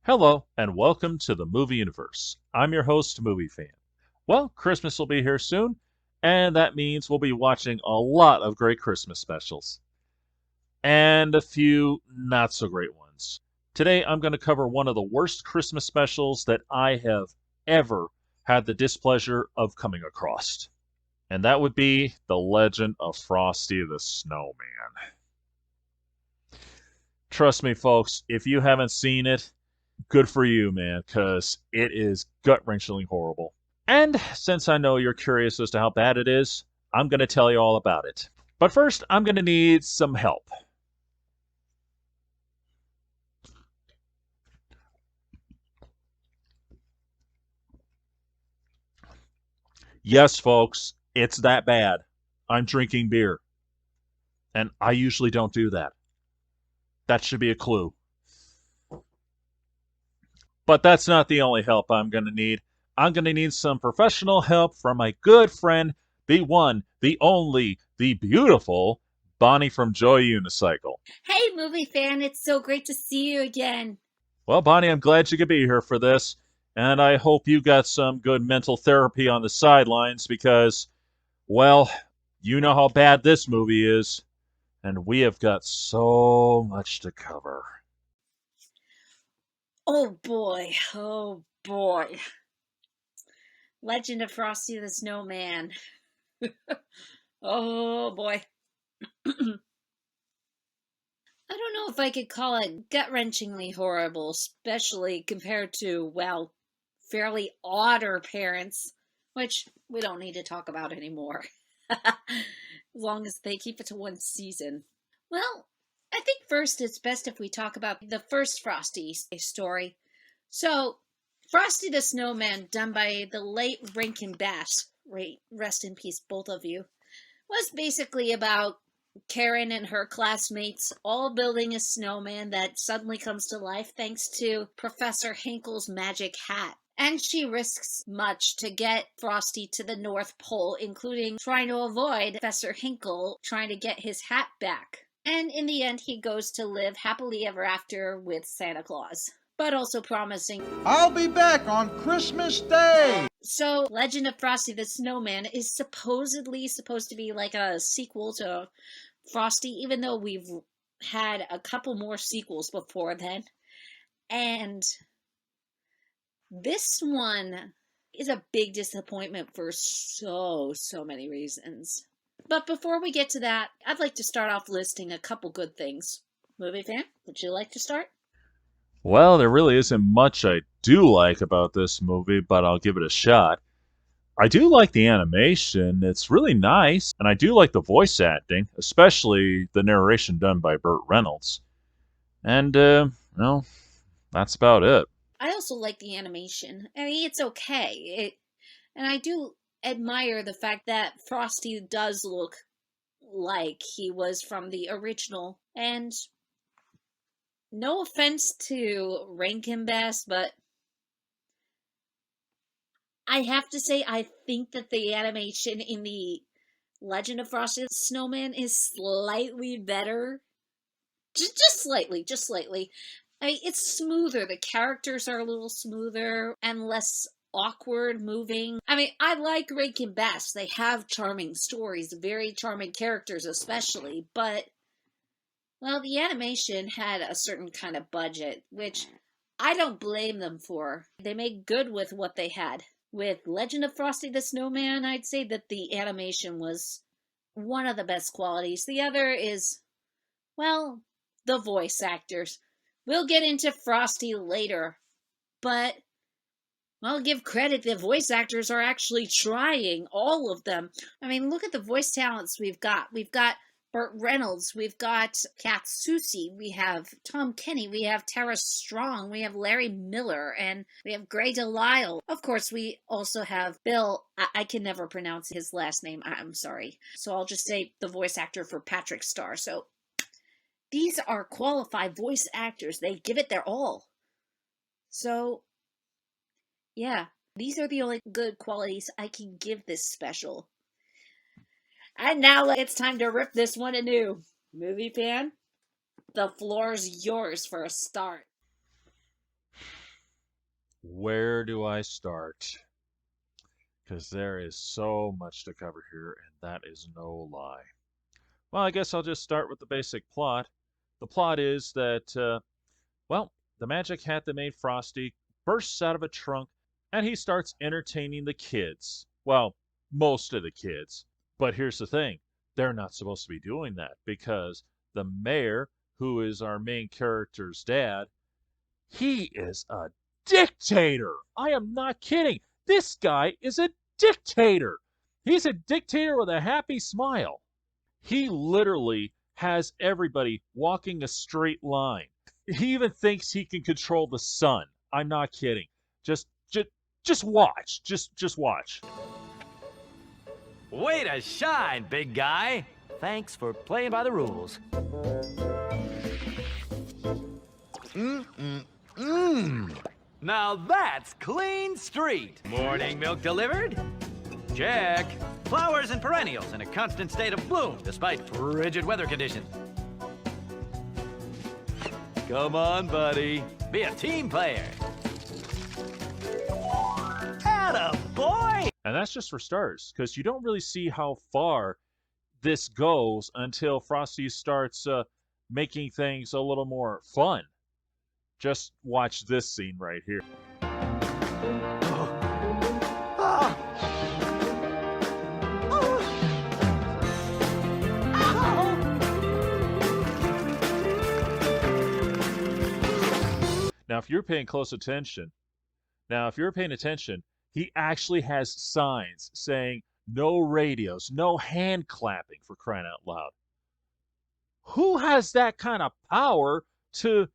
Hello, and welcome to the Movie Universe. I'm your host, Movie Fan. Well, Christmas will be here soon, and that means we'll be watching a lot of great Christmas specials, and a few not so great ones. Today, I'm going to cover one of the worst Christmas specials that I have ever had the displeasure of coming across, and that would be The Legend of Frosty the Snowman. Trust me, folks, if you haven't seen it, good for you, man, because it is gut wrenchingly horrible. And since I know you're curious as to how bad it is, I'm going to tell you all about it. But first, I'm going to need some help. Yes, folks, it's that bad. I'm drinking beer, and I usually don't do that. That should be a clue. But that's not the only help I'm going to need. I'm going to need some professional help from my good friend, the one, the only, the beautiful Bonnie from Joy Unicycle. Hey, movie fan, it's so great to see you again. Well, Bonnie, I'm glad you could be here for this, and I hope you got some good mental therapy on the sidelines because, well, you know how bad this movie is, and we have got so much to cover. Oh boy, oh boy. Legend of Frosty the Snowman. Oh boy. I don't know if I could call it gut wrenchingly horrible, especially compared to, well, fairly odder parents, which we don't need to talk about anymore. As long as they keep it to one season. Well, I think first it's best if we talk about the first Frosty story. So, Frosty the Snowman, done by the late Rankin Bass, rest in peace, both of you, was basically about Karen and her classmates all building a snowman that suddenly comes to life thanks to Professor Hinkle's magic hat. And she risks much to get Frosty to the North Pole, including trying to avoid Professor Hinkle trying to get his hat back. And in the end, he goes to live happily ever after with Santa Claus, but also promising, I'll be back on Christmas Day! So, Legend of Frosty the Snowman is supposedly supposed to be like a sequel to Frosty, even though we've had a couple more sequels before then. And this one is a big disappointment for so many reasons. But before we get to that, I'd like to start off listing a couple good things. Movie fan, would you like to start? Well, there really isn't much I do like about this movie, but I'll give it a shot. I do like the animation, it's really nice, and I do like the voice acting, especially the narration done by Burt Reynolds. And, well, that's about it. I also like the animation. I mean, it's okay. And I do admire the fact that Frosty does look like he was from the original. And no offense to Rankin Bass, but I have to say I think that the animation in the Legend of Frosty the Snowman is slightly better. Just slightly, just slightly. I mean, it's smoother. The characters are a little smoother and less awkward moving. I mean, I like Rankin Bass. They have charming stories, very charming characters especially, but well, the animation had a certain kind of budget, which I don't blame them for. They made good with what they had. With Legend of Frosty the Snowman, I'd say that the animation was one of the best qualities. The other is, well, the voice actors. We'll get into Frosty later, but I'll give credit. The voice actors are actually trying, all of them. I mean, look at the voice talents we've got. We've got Burt Reynolds, we've got Kat Susi, we have Tom Kenny, we have Tara Strong, we have Larry Miller, and we have Gray Delisle. Of course, we also have Bill. I can never pronounce his last name. I'm sorry. So I'll just say the voice actor for Patrick Star. So these are qualified voice actors. They give it their all. So, yeah, these are the only good qualities I can give this special. And now it's time to rip this one anew. Movie fan, the floor's yours for a start. Where do I start? Because there is so much to cover here, and that is no lie. Well, I guess I'll just start with the basic plot. The plot is that, well, the magic hat that made Frosty bursts out of a trunk, and he starts entertaining the kids. Well, most of the kids. But here's the thing. They're not supposed to be doing that because the mayor, who is our main character's dad, he is a dictator. I am not kidding. This guy is a dictator. He's a dictator with a happy smile. He literally has everybody walking a straight line. He even thinks he can control the sun. I'm not kidding. Just watch. Just watch. Way to shine, big guy. Thanks for playing by the rules. Now that's clean street. Morning milk delivered? Check. Flowers and perennials in a constant state of bloom despite frigid weather conditions. Come on, buddy. Be a team player. Atta boy! And that's just for starters, because you don't really see how far this goes until Frosty starts making things a little more fun. Just watch this scene right here. Now, if you're paying attention, he actually has signs saying no radios, no hand clapping, for crying out loud. Who has that kind of power to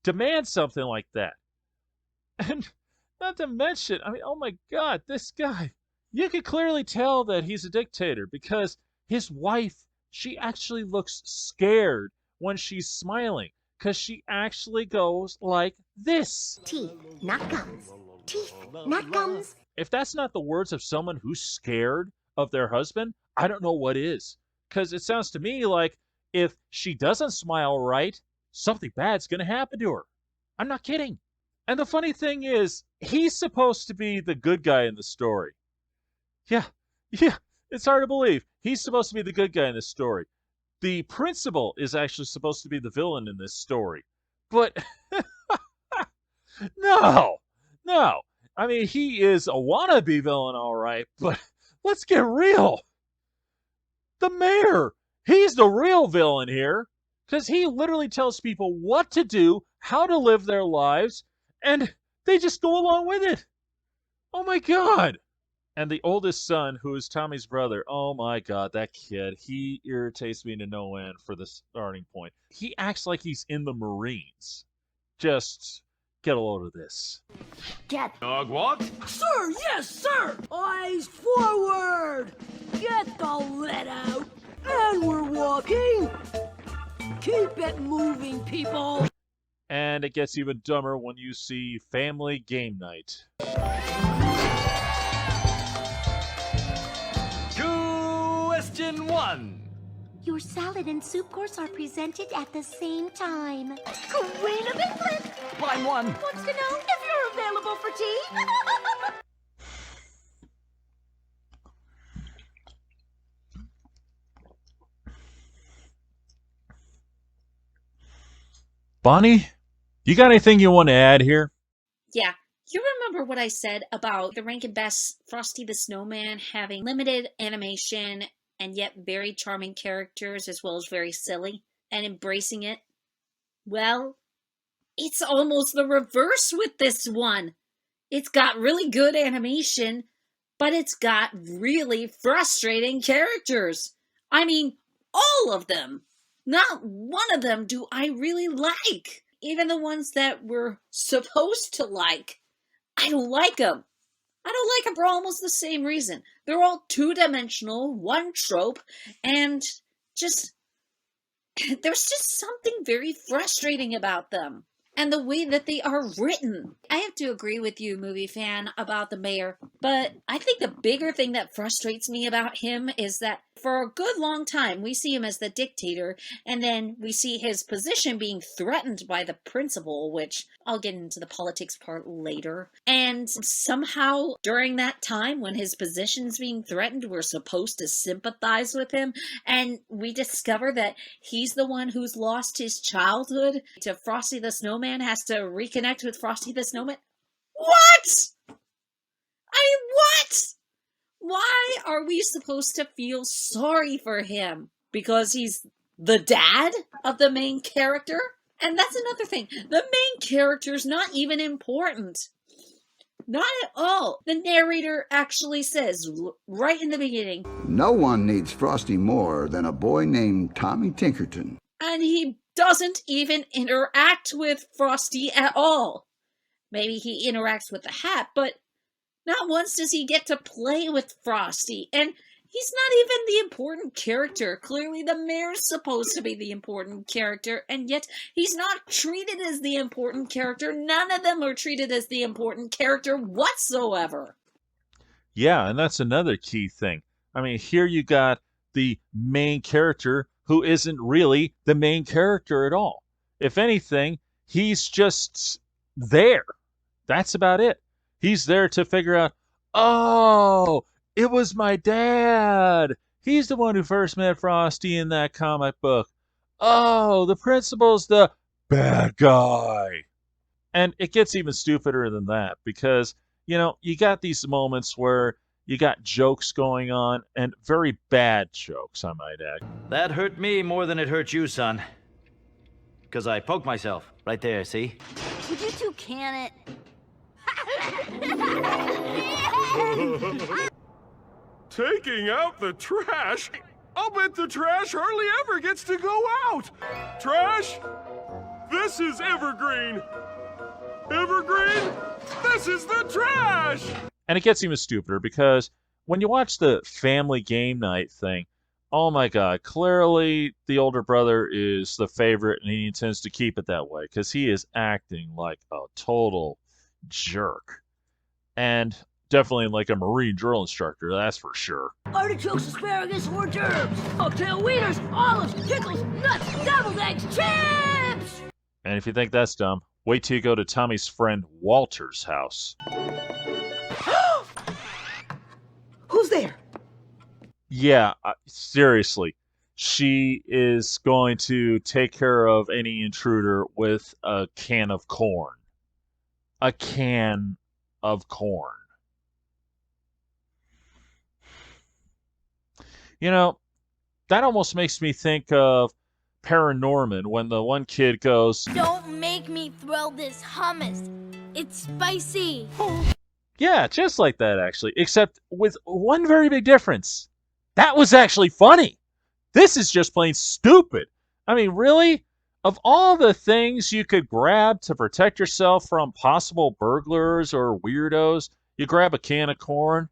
demand something like that? And not to mention, I mean, oh my God, this guy, you can clearly tell that he's a dictator because his wife, she actually looks scared when she's smiling because she actually goes like this. Teeth, not gums. Teeth, not gums. If that's not the words of someone who's scared of their husband, I don't know what is. Because it sounds to me like if she doesn't smile right, something bad's going to happen to her. I'm not kidding. And the funny thing is, he's supposed to be the good guy in the story. Yeah, it's hard to believe. He's supposed to be the good guy in this story. The principal is actually supposed to be the villain in this story. But no. I mean, he is a wannabe villain, all right, but let's get real. The mayor, he's the real villain here, because he literally tells people what to do, how to live their lives, and they just go along with it. Oh my God. And the oldest son, who is Tommy's brother, oh my God, that kid, he irritates me to no end for the starting point. He acts like he's in the Marines. Just get a load of this. Get. Dog walk? Sir, yes, sir! Eyes forward! Get the lead out! And we're walking! Keep it moving, people! And it gets even dumber when you see Family Game Night. Question 1. Your salad and soup course are presented at the same time. Queen of England Line 1. wants to know if you're available for tea. Bonnie, you got anything you want to add here? Yeah, you remember what I said about the Rankin Bass Frosty the Snowman having limited animation and yet very charming characters as well as very silly and embracing it? Well, it's almost the reverse with this one. It's got really good animation, but it's got really frustrating characters. I mean, all of them. Not one of them do I really like. Even the ones that we're supposed to like. I don't like them. I don't like them for almost the same reason. They're all two-dimensional, one trope, and just... there's just something very frustrating about them. And the way that they are written. I have to agree with you, movie fan, about the mayor. But I think the bigger thing that frustrates me about him is that for a good long time, we see him as the dictator, and then we see his position being threatened by the principal, which I'll get into the politics part later. And somehow, during that time when his position's being threatened, we're supposed to sympathize with him, and we discover that he's the one who's lost his childhood to Frosty the Snowman, has to reconnect with Frosty the Snowman. What? What? Why are we supposed to feel sorry for him? Because he's the dad of the main character? And that's another thing. The main character's not even important. Not at all. The narrator actually says right in the beginning, no one needs Frosty more than a boy named Tommy Tinkerton. And he doesn't even interact with Frosty at all. Maybe he interacts with the hat, but not once does he get to play with Frosty. And he's not even the important character. Clearly the mayor's supposed to be the important character, and yet he's not treated as the important character. None of them are treated as the important character whatsoever. Yeah, and that's another key thing. I mean, here you got the main character who isn't really the main character at all. If anything, he's just there. That's about it. He's there to figure out, oh, it was my dad. He's the one who first met Frosty in that comic book. Oh, the principal's the bad guy. And it gets even stupider than that because, you got these moments where you got jokes going on, and very bad jokes, I might add. That hurt me more than it hurt you, son. Because I poked myself right there, see? Would you two can it? Taking out the trash? I'll bet the trash hardly ever gets to go out! Trash? This is Evergreen! Evergreen? This is the trash! And it gets even stupider because when you watch the family game night thing, oh my God, clearly the older brother is the favorite and he intends to keep it that way because he is acting like a total jerk. And definitely like a Marine drill instructor, that's for sure. Artichokes, asparagus, hors d'oeuvres, cocktail wieners, olives, pickles, nuts, deviled eggs, chips! And if you think that's dumb, wait till you go to Tommy's friend Walter's house. Who's there? Yeah, seriously. She is going to take care of any intruder with a can of corn. A can of corn. That almost makes me think of Paranorman when the one kid goes, Don't make me throw this hummus. It's spicy. yeah, just like that actually, except with one very big difference. That was actually funny. This is just plain stupid. I mean, really? Of all the things you could grab to protect yourself from possible burglars or weirdos, you grab a can of corn?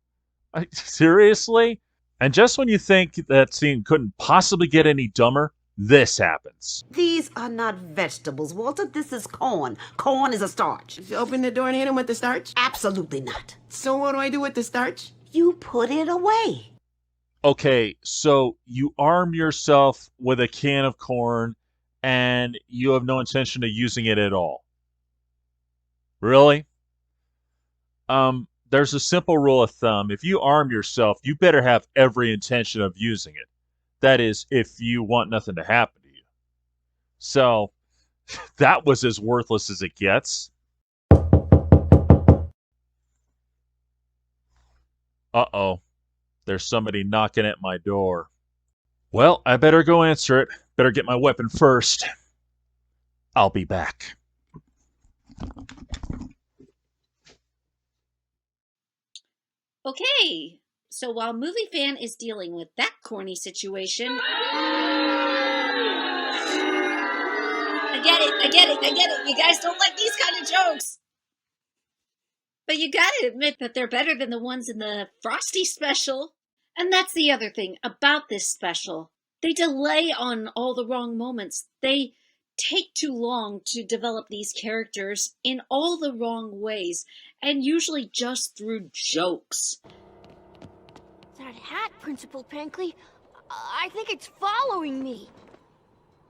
Seriously? And just when you think that scene couldn't possibly get any dumber, this happens. These are not vegetables, Walter. This is corn. Corn is a starch. Did you open the door and hit him with the starch? Absolutely not. So what do I do with the starch? You put it away. Okay, so you arm yourself with a can of corn and you have no intention of using it at all. Really? There's a simple rule of thumb. If you arm yourself, you better have every intention of using it. That is, if you want nothing to happen to you. So, that was as worthless as it gets. Uh-oh. There's somebody knocking at my door. Well, I better go answer it. Better get my weapon first. I'll be back. Okay, so while Movie Fan is dealing with that corny situation... I get it. You guys don't like these kind of jokes. But you gotta admit that they're better than the ones in the Frosty special. And that's the other thing about this special. They delay on all the wrong moments. They take too long to develop these characters in all the wrong ways, and usually just through jokes. That hat, Principal Pankley, I think it's following me.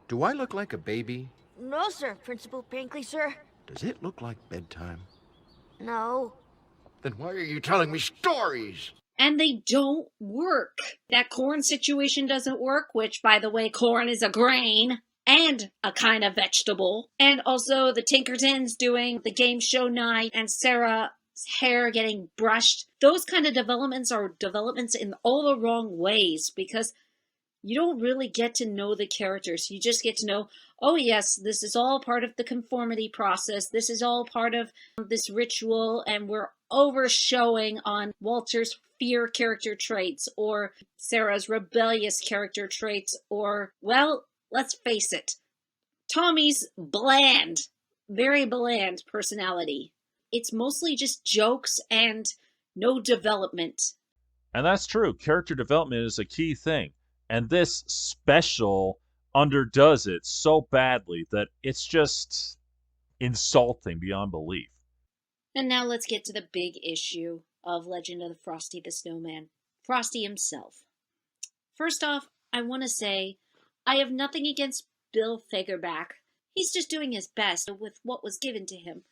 Do I look like a baby? No, sir, Principal Pankley, sir. Does it look like bedtime? No. Then why are you telling me stories? And they don't work. That corn situation doesn't work, which, by the way, corn is a grain and a kind of vegetable. And also the Tinkertons doing the game show night and Sarah's hair getting brushed. Those kind of developments are developments in all the wrong ways, because you don't really get to know the characters. You just get to know, oh yes, this is all part of the conformity process. This is all part of this ritual, and we're overshowing on Walter's fear character traits or Sarah's rebellious character traits, or, well, let's face it, Tommy's bland, very bland personality. It's mostly just jokes and no development. And that's true. Character development is a key thing. And this special underdoes it so badly that it's just insulting beyond belief. And now let's get to the big issue of Legend of Frosty the Snowman. Frosty himself. First off, I want to say I have nothing against Bill Fagerback. He's just doing his best with what was given to him.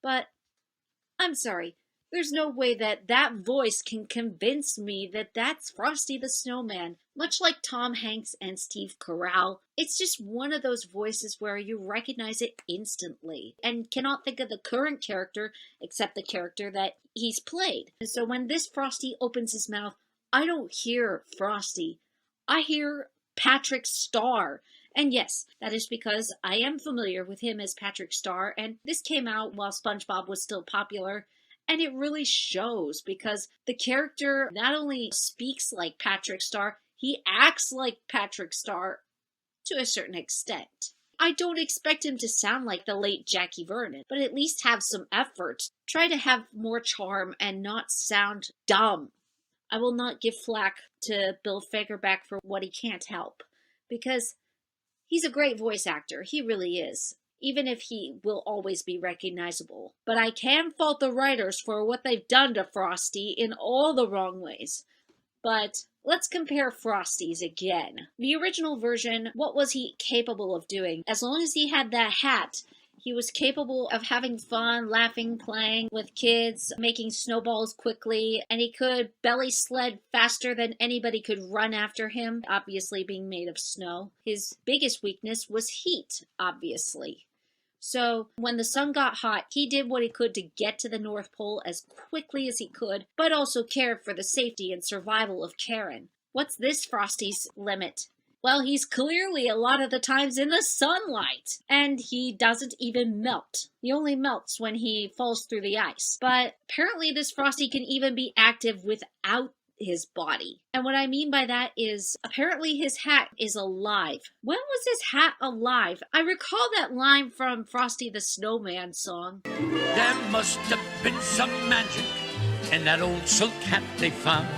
But I'm sorry, there's no way that that voice can convince me that that's Frosty the Snowman. Much like Tom Hanks and Steve Carell, it's just one of those voices where you recognize it instantly and cannot think of the current character except the character that he's played. And so when this Frosty opens his mouth, I don't hear Frosty. I hear Patrick Star. And yes, that is because I am familiar with him as Patrick Star, and this came out while SpongeBob was still popular. And it really shows, because the character not only speaks like Patrick Star, he acts like Patrick Star to a certain extent. I don't expect him to sound like the late Jackie Vernon, but at least have some effort. Try to have more charm and not sound dumb. I will not give flack to Bill Fagerback for what he can't help, because he's a great voice actor. He really is. Even if he will always be recognizable. But I can fault the writers for what they've done to Frosty in all the wrong ways. But let's compare Frosties again. The original version, what was he capable of doing? As long as he had that hat, he was capable of having fun, laughing, playing with kids, making snowballs quickly, and he could belly sled faster than anybody could run after him, obviously being made of snow. His biggest weakness was heat, obviously. So when the sun got hot, he did what he could to get to the North Pole as quickly as he could, but also cared for the safety and survival of Karen. What's this Frosty's limit? Well, he's clearly a lot of the times in the sunlight, and he doesn't even melt. He only melts when he falls through the ice. But apparently this Frosty can even be active without his body. And what I mean by that is, apparently his hat is alive. When was his hat alive? I recall that line from Frosty the Snowman song. There must have been some magic in that old silk hat they found.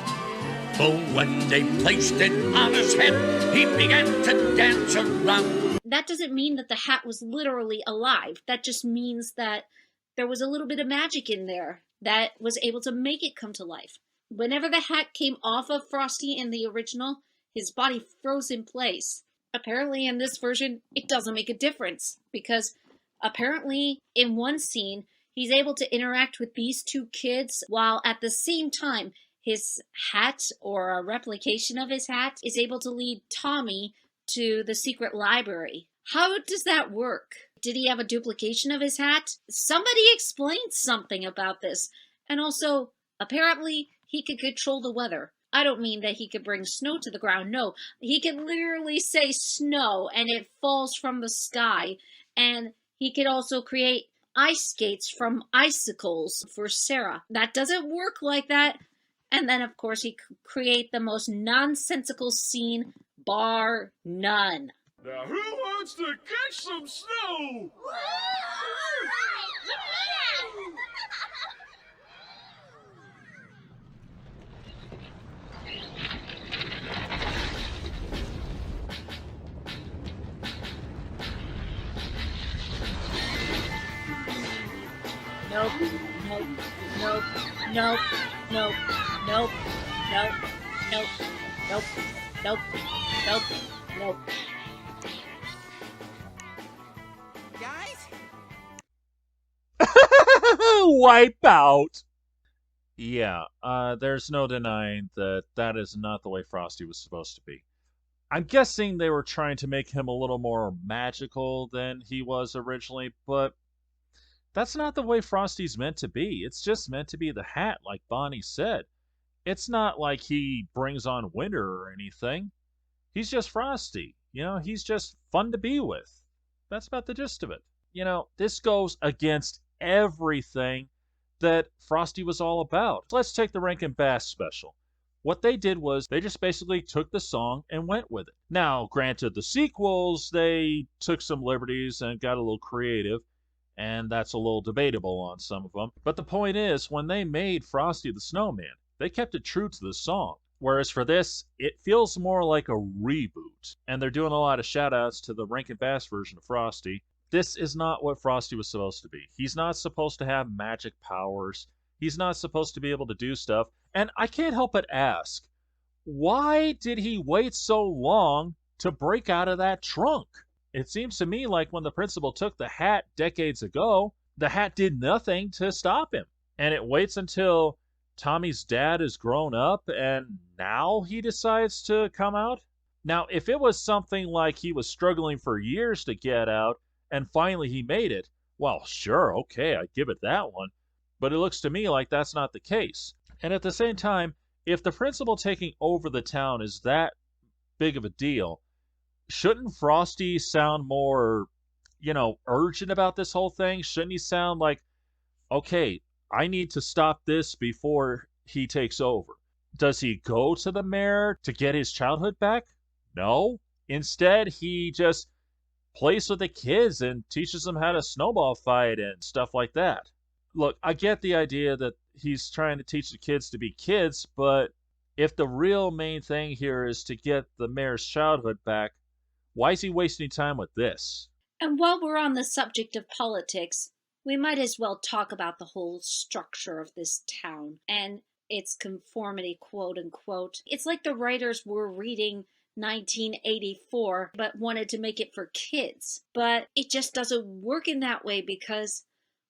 For when they placed it on his head, he began to dance around. That doesn't mean that the hat was literally alive. That just means that there was a little bit of magic in there that was able to make it come to life. Whenever the hat came off of Frosty in the original, his body froze in place. Apparently in this version, it doesn't make a difference, because apparently in one scene, he's able to interact with these two kids while at the same time, his hat, or a replication of his hat, is able to lead Tommy to the secret library. How does that work? Did he have a duplication of his hat? Somebody explain something about this. And also, apparently, he could control the weather. I don't mean that he could bring snow to the ground. No, he can literally say snow and it falls from the sky. And he could also create ice skates from icicles for Sarah. That doesn't work like that. And then, of course, he could create the most nonsensical scene, bar none. Now who wants to catch some snow? Nope. Nope. Nope. Nope. Nope. Nope. Nope. Nope. Nope. Guys? Wipe out. Yeah, there's no denying that that is not the way Frosty was supposed to be. I'm guessing they were trying to make him a little more magical than he was originally, but that's not the way Frosty's meant to be. It's just meant to be the hat, like Bonnie said. It's not like he brings on winter or anything. He's just Frosty. He's just fun to be with. That's about the gist of it. This goes against everything that Frosty was all about. Let's take the Rankin Bass special. What they did was they just basically took the song and went with it. Now, granted, the sequels, they took some liberties and got a little creative, and that's a little debatable on some of them. But the point is, when they made Frosty the Snowman, they kept it true to the song. Whereas for this, it feels more like a reboot. And they're doing a lot of shout-outs to the Rankin Bass version of Frosty. This is not what Frosty was supposed to be. He's not supposed to have magic powers. He's not supposed to be able to do stuff. And I can't help but ask, why did he wait so long to break out of that trunk? It seems to me like when the principal took the hat decades ago, the hat did nothing to stop him. And it waits until Tommy's dad is grown up and now he decides to come out? Now, if it was something like he was struggling for years to get out and finally he made it, well, sure, okay, I give it that one. But it looks to me like that's not the case. And at the same time, if the principal taking over the town is that big of a deal, shouldn't Frosty sound more, urgent about this whole thing? Shouldn't he sound like, okay, I need to stop this before he takes over? Does he go to the mayor to get his childhood back? No. Instead, he just plays with the kids and teaches them how to snowball fight and stuff like that. Look, I get the idea that he's trying to teach the kids to be kids, but if the real main thing here is to get the mayor's childhood back, why is he wasting time with this? And while we're on the subject of politics, we might as well talk about the whole structure of this town and its conformity, quote unquote. It's like the writers were reading 1984 but wanted to make it for kids. But it just doesn't work in that way because,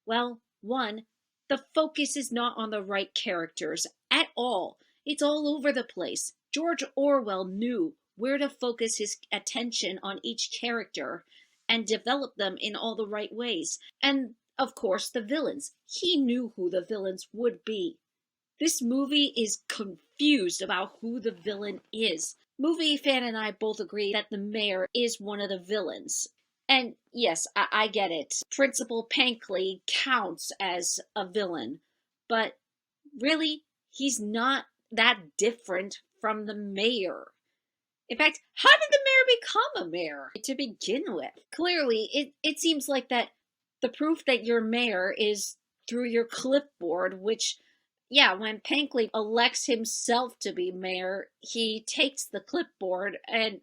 well, one, the focus is not on the right characters at all. It's all over the place. George Orwell knew where to focus his attention on each character and develop them in all the right ways. And, of course, the villains. He knew who the villains would be. This movie is confused about who the villain is. Movie Fan and I both agree that the mayor is one of the villains. And yes, I get it. Principal Pankley counts as a villain. But really, he's not that different from the mayor. In fact, how did the mayor become a mayor to begin with? Clearly, it seems like that the proof that you're mayor is through your clipboard, which, yeah, when Pankley elects himself to be mayor, he takes the clipboard and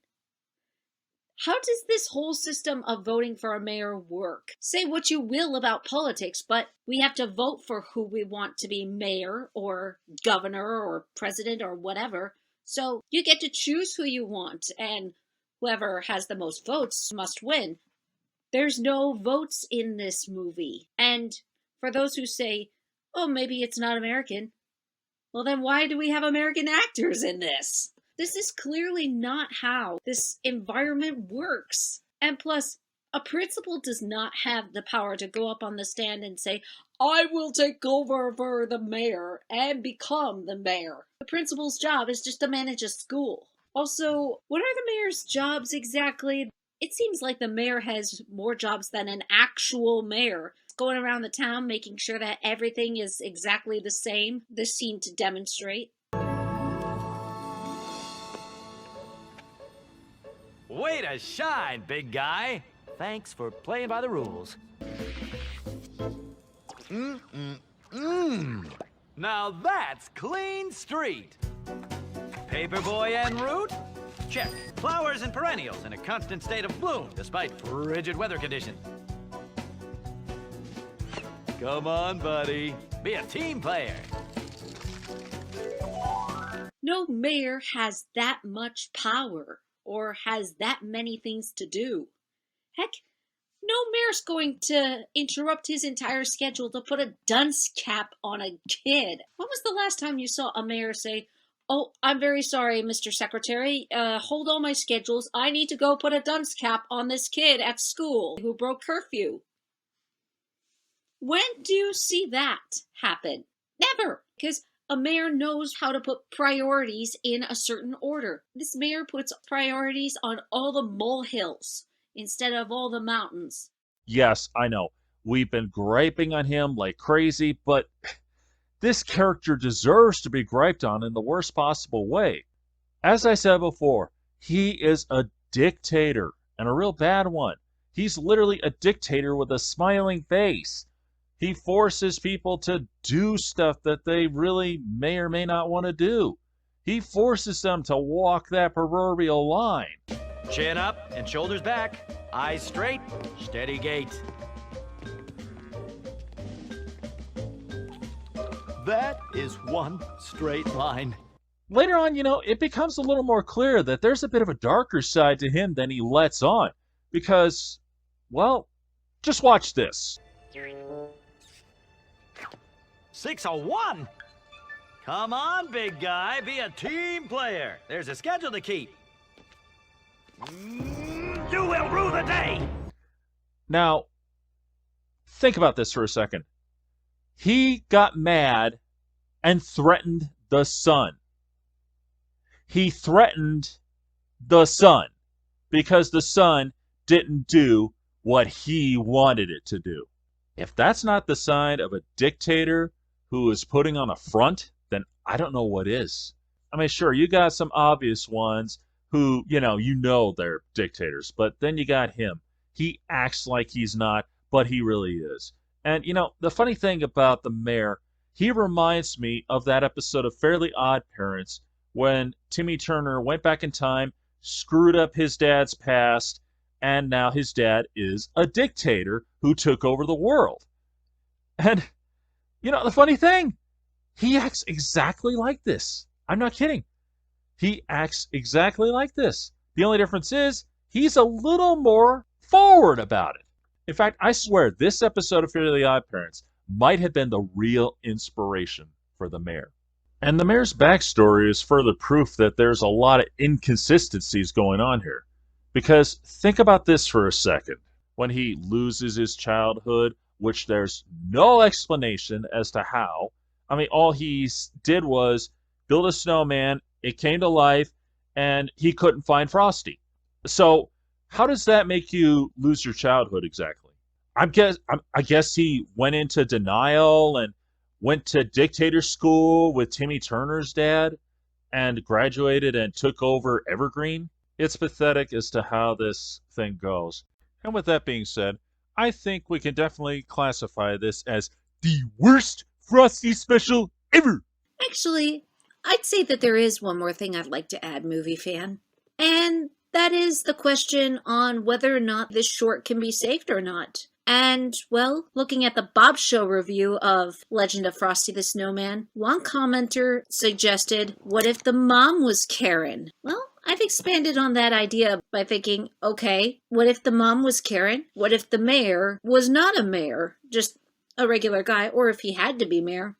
how does this whole system of voting for a mayor work? Say what you will about politics, but we have to vote for who we want to be mayor or governor or president or whatever. So you get to choose who you want, and whoever has the most votes must win. There's no votes in this movie. And for those who say, oh, maybe it's not American, well then why do we have American actors in this? This is clearly not how this environment works. And plus, a principal does not have the power to go up on the stand and say, I will take over for the mayor and become the mayor. The principal's job is just to manage a school. Also, what are the mayor's jobs exactly? It seems like the mayor has more jobs than an actual mayor. Going around the town making sure that everything is exactly the same. This seemed to demonstrate. Way to shine, big guy. Thanks for playing by the rules. Now that's clean street. Paperboy en route? Check. Flowers and perennials in a constant state of bloom despite frigid weather conditions. Come on, buddy. Be a team player. No mayor has that much power or has that many things to do. Heck, no mayor's going to interrupt his entire schedule to put a dunce cap on a kid. When was the last time you saw a mayor say, "Oh, I'm very sorry, Mr. Secretary. Hold all my schedules. I need to go put a dunce cap on this kid at school who broke curfew"? When do you see that happen? Never, because a mayor knows how to put priorities in a certain order. This mayor puts priorities on all the molehills instead of all the mountains. Yes, I know. We've been griping on him like crazy, but this character deserves to be griped on in the worst possible way. As I said before, he is a dictator, and a real bad one. He's literally a dictator with a smiling face. He forces people to do stuff that they really may or may not want to do. He forces them to walk that proverbial line. Chin up and shoulders back. Eyes straight, steady gait. That is one straight line. Later on, it becomes a little more clear that there's a bit of a darker side to him than he lets on. Because, well, just watch this. 601. Come on, big guy, be a team player. There's a schedule to keep. You will rue the day. Now, think about this for a second. He got mad and threatened the sun. He threatened the sun because the sun didn't do what he wanted it to do. If that's not the sign of a dictator who is putting on a front, then I don't know what is. I mean, sure, you got some obvious ones who, they're dictators, but then you got him. He acts like he's not, but he really is. And, the funny thing about the mayor, he reminds me of that episode of Fairly Odd Parents when Timmy Turner went back in time, screwed up his dad's past, and now his dad is a dictator who took over the world. And, the funny thing, he acts exactly like this. I'm not kidding. He acts exactly like this. The only difference is he's a little more forward about it. In fact, I swear this episode of Fairly Odd Parents might have been the real inspiration for the mayor. And the mayor's backstory is further proof that there's a lot of inconsistencies going on here. Because think about this for a second. When he loses his childhood, which there's no explanation as to how. I mean, all he did was build a snowman, it came to life, and he couldn't find Frosty. So how does that make you lose your childhood exactly? I guess he went into denial and went to dictator school with Timmy Turner's dad and graduated and took over Evergreen. It's pathetic as to how this thing goes. And with that being said, I think we can definitely classify this as the worst Frosty special ever. Actually, I'd say that there is one more thing I'd like to add, movie fan. And that is the question on whether or not this short can be saved or not. And, well, looking at the Bob Show review of Legend of Frosty the Snowman, one commenter suggested, what if the mom was Karen? Well, I've expanded on that idea by thinking, okay, what if the mom was Karen? What if the mayor was not a mayor, just a regular guy, or if he had to be mayor?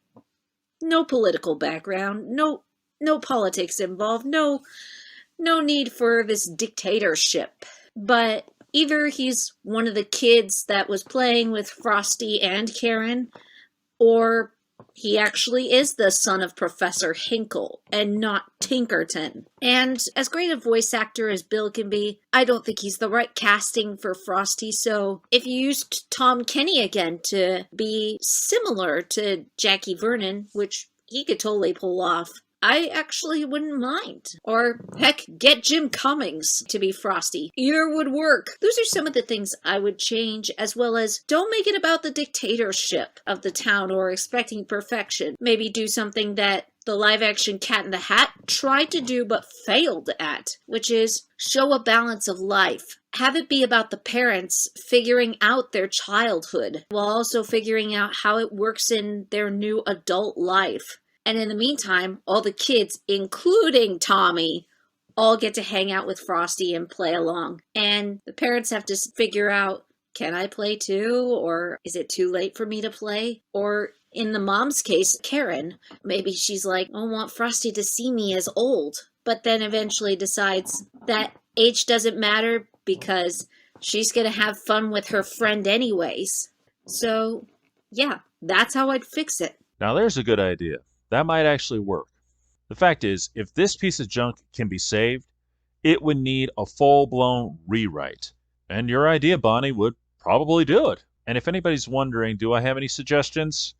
No political background, no politics involved, no need for this dictatorship. But either he's one of the kids that was playing with Frosty and Karen, or he actually is the son of Professor Hinkle and not Tinkerton. And as great a voice actor as Bill can be, I don't think he's the right casting for Frosty. So if you used Tom Kenny again to be similar to Jackie Vernon, which he could totally pull off, I actually wouldn't mind. Or, heck, get Jim Cummings to be Frosty. Either would work. Those are some of the things I would change, as well as don't make it about the dictatorship of the town or expecting perfection. Maybe do something that the live-action Cat in the Hat tried to do but failed at, which is show a balance of life. Have it be about the parents figuring out their childhood, while also figuring out how it works in their new adult life. And in the meantime, all the kids, including Tommy, all get to hang out with Frosty and play along. And the parents have to figure out, can I play too? Or is it too late for me to play? Or in the mom's case, Karen, maybe she's like, I don't want Frosty to see me as old. But then eventually decides that age doesn't matter because she's going to have fun with her friend anyways. So, yeah, that's how I'd fix it. Now there's a good idea. That might actually work. The fact is, if this piece of junk can be saved, it would need a full-blown rewrite. And your idea, Bonnie, would probably do it. And if anybody's wondering, do I have any suggestions?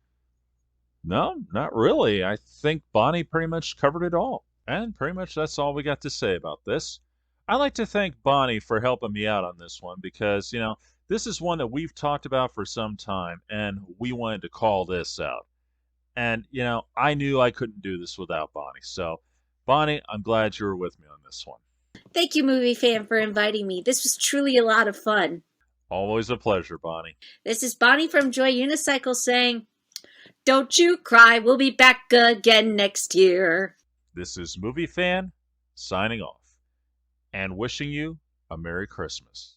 No, not really. I think Bonnie pretty much covered it all. And pretty much that's all we got to say about this. I'd like to thank Bonnie for helping me out on this one because, this is one that we've talked about for some time, and we wanted to call this out. And, I knew I couldn't do this without Bonnie. So, Bonnie, I'm glad you were with me on this one. Thank you, Movie Fan, for inviting me. This was truly a lot of fun. Always a pleasure, Bonnie. This is Bonnie from Joy Unicycle saying, don't you cry, we'll be back again next year. This is Movie Fan signing off and wishing you a Merry Christmas.